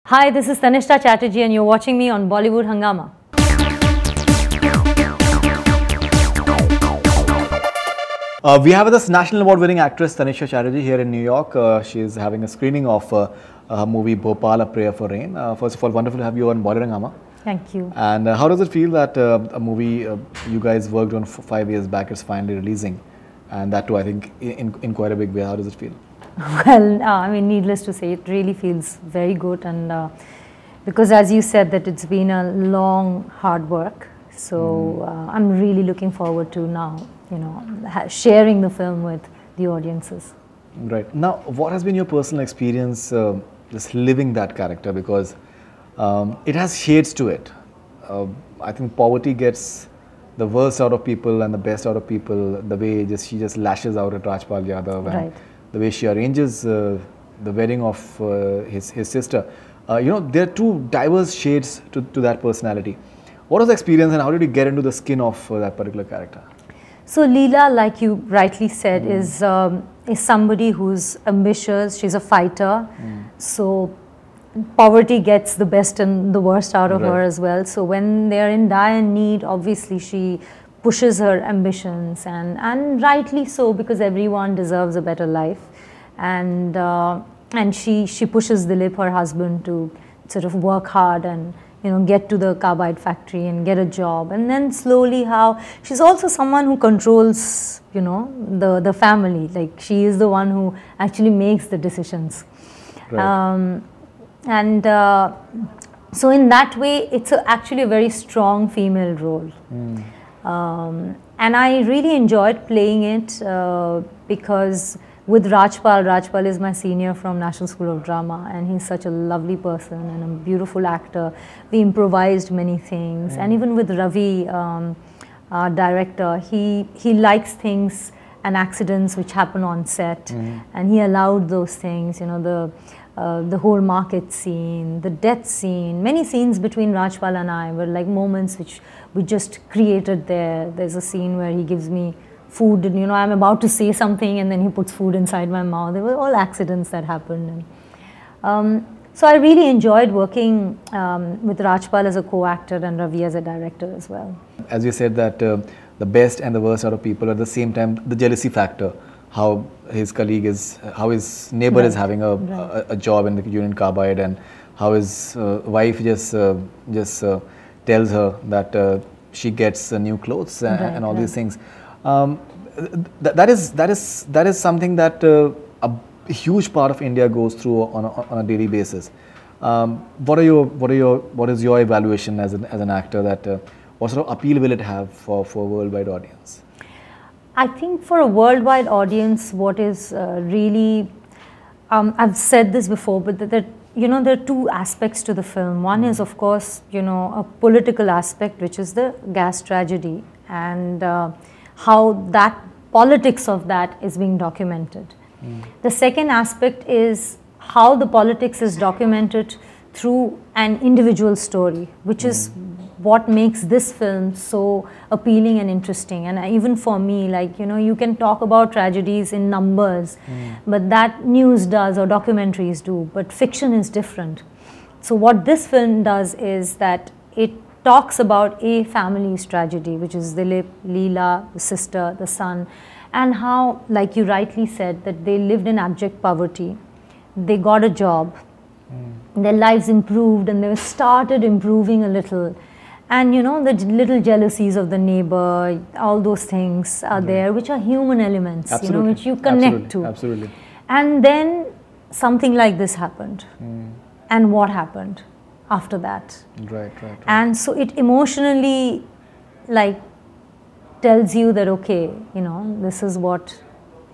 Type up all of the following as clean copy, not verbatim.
Hi, this is Tannishtha Chatterjee and you're watching me on Bollywood Hungama. We have this National Award winning actress Tannishtha Chatterjee here in New York. She is having a screening of her movie Bhopal, A Prayer for Rain. First of all, wonderful to have you on Bollywood Hungama. Thank you. And how does it feel that a movie you guys worked on 5 years back is finally releasing? And that too, I think, in quite a big way. How does it feel? Well, I mean, needless to say, it really feels very good, and because as you said that it's been a long, hard work. So I'm really looking forward to now, sharing the film with the audiences. Right. Now, what has been your personal experience just living that character? Because it has shades to it. I think poverty gets the worst out of people and the best out of people. The way she just lashes out at Rajpal Yadav. Right. The way she arranges the wedding of his sister. There are two diverse shades to that personality. What was the experience and how did you get into the skin of that particular character? So Leela, like you rightly said, is somebody who's ambitious. She's a fighter. So poverty gets the best and the worst out of her as well. So when they're in dire need, obviously she pushes her ambitions, and rightly so, because everyone deserves a better life, and she pushes Dilip, her husband, to sort of work hard and get to the carbide factory and get a job, and then slowly how she's also someone who controls the family. Like, she is the one who actually makes the decisions. Right. So in that way, it's actually a very strong female role. And I really enjoyed playing it because with Rajpal is my senior from National School of Drama, and he's such a lovely person and a beautiful actor. We improvised many things, and even with Ravi, our director, he likes things and accidents which happen on set, and he allowed those things, the whole market scene, the death scene, many scenes between Rajpal and I were like moments which we just created there. There's a scene where he gives me food and I'm about to say something and then he puts food inside my mouth. They were all accidents that happened. And, so I really enjoyed working with Rajpal as a co-actor and Ravi as a director as well. As you said that the best and the worst out of people, at the same time the jealousy factor, how his colleague is, how his neighbor is having a job in the Union Carbide, and how his wife just tells her that she gets new clothes and all these things. That is something that a huge part of India goes through on a daily basis. What is your evaluation as an actor? That what sort of appeal will it have for a worldwide audience? I think for a worldwide audience, what is really, I've said this before, but there are two aspects to the film. One is, of course, a political aspect, which is the gas tragedy, and how that politics of that is being documented. The second aspect is how the politics is documented through an individual story, which is what makes this film so appealing and interesting. And even for me, like, you can talk about tragedies in numbers, but that news does or documentaries do, but fiction is different. So what this film does is that it talks about a family's tragedy, which is Dilip, Leela, the sister, the son, and how, like you rightly said, that they lived in abject poverty. They got a job, their lives improved, and they started improving a little. And the little jealousies of the neighbor, all those things are there, which are human elements, which you connect to. Absolutely. And then something like this happened. And what happened after that? Right. And so it emotionally, like, tells you that, okay, this is what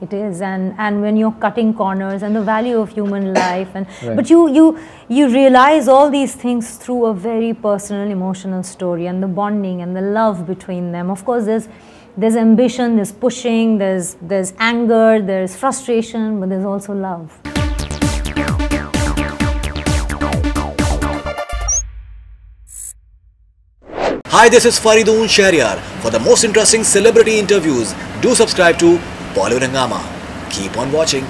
it is, and when you're cutting corners and the value of human life, and but you realize all these things through a very personal, emotional story, and the bonding and the love between them. Of course, there's ambition, there's pushing, there's anger, there's frustration, but there's also love. Hi, this is Faridun Shahryar. For the most interesting celebrity interviews, do subscribe to Bollywood Hungama. Keep on watching.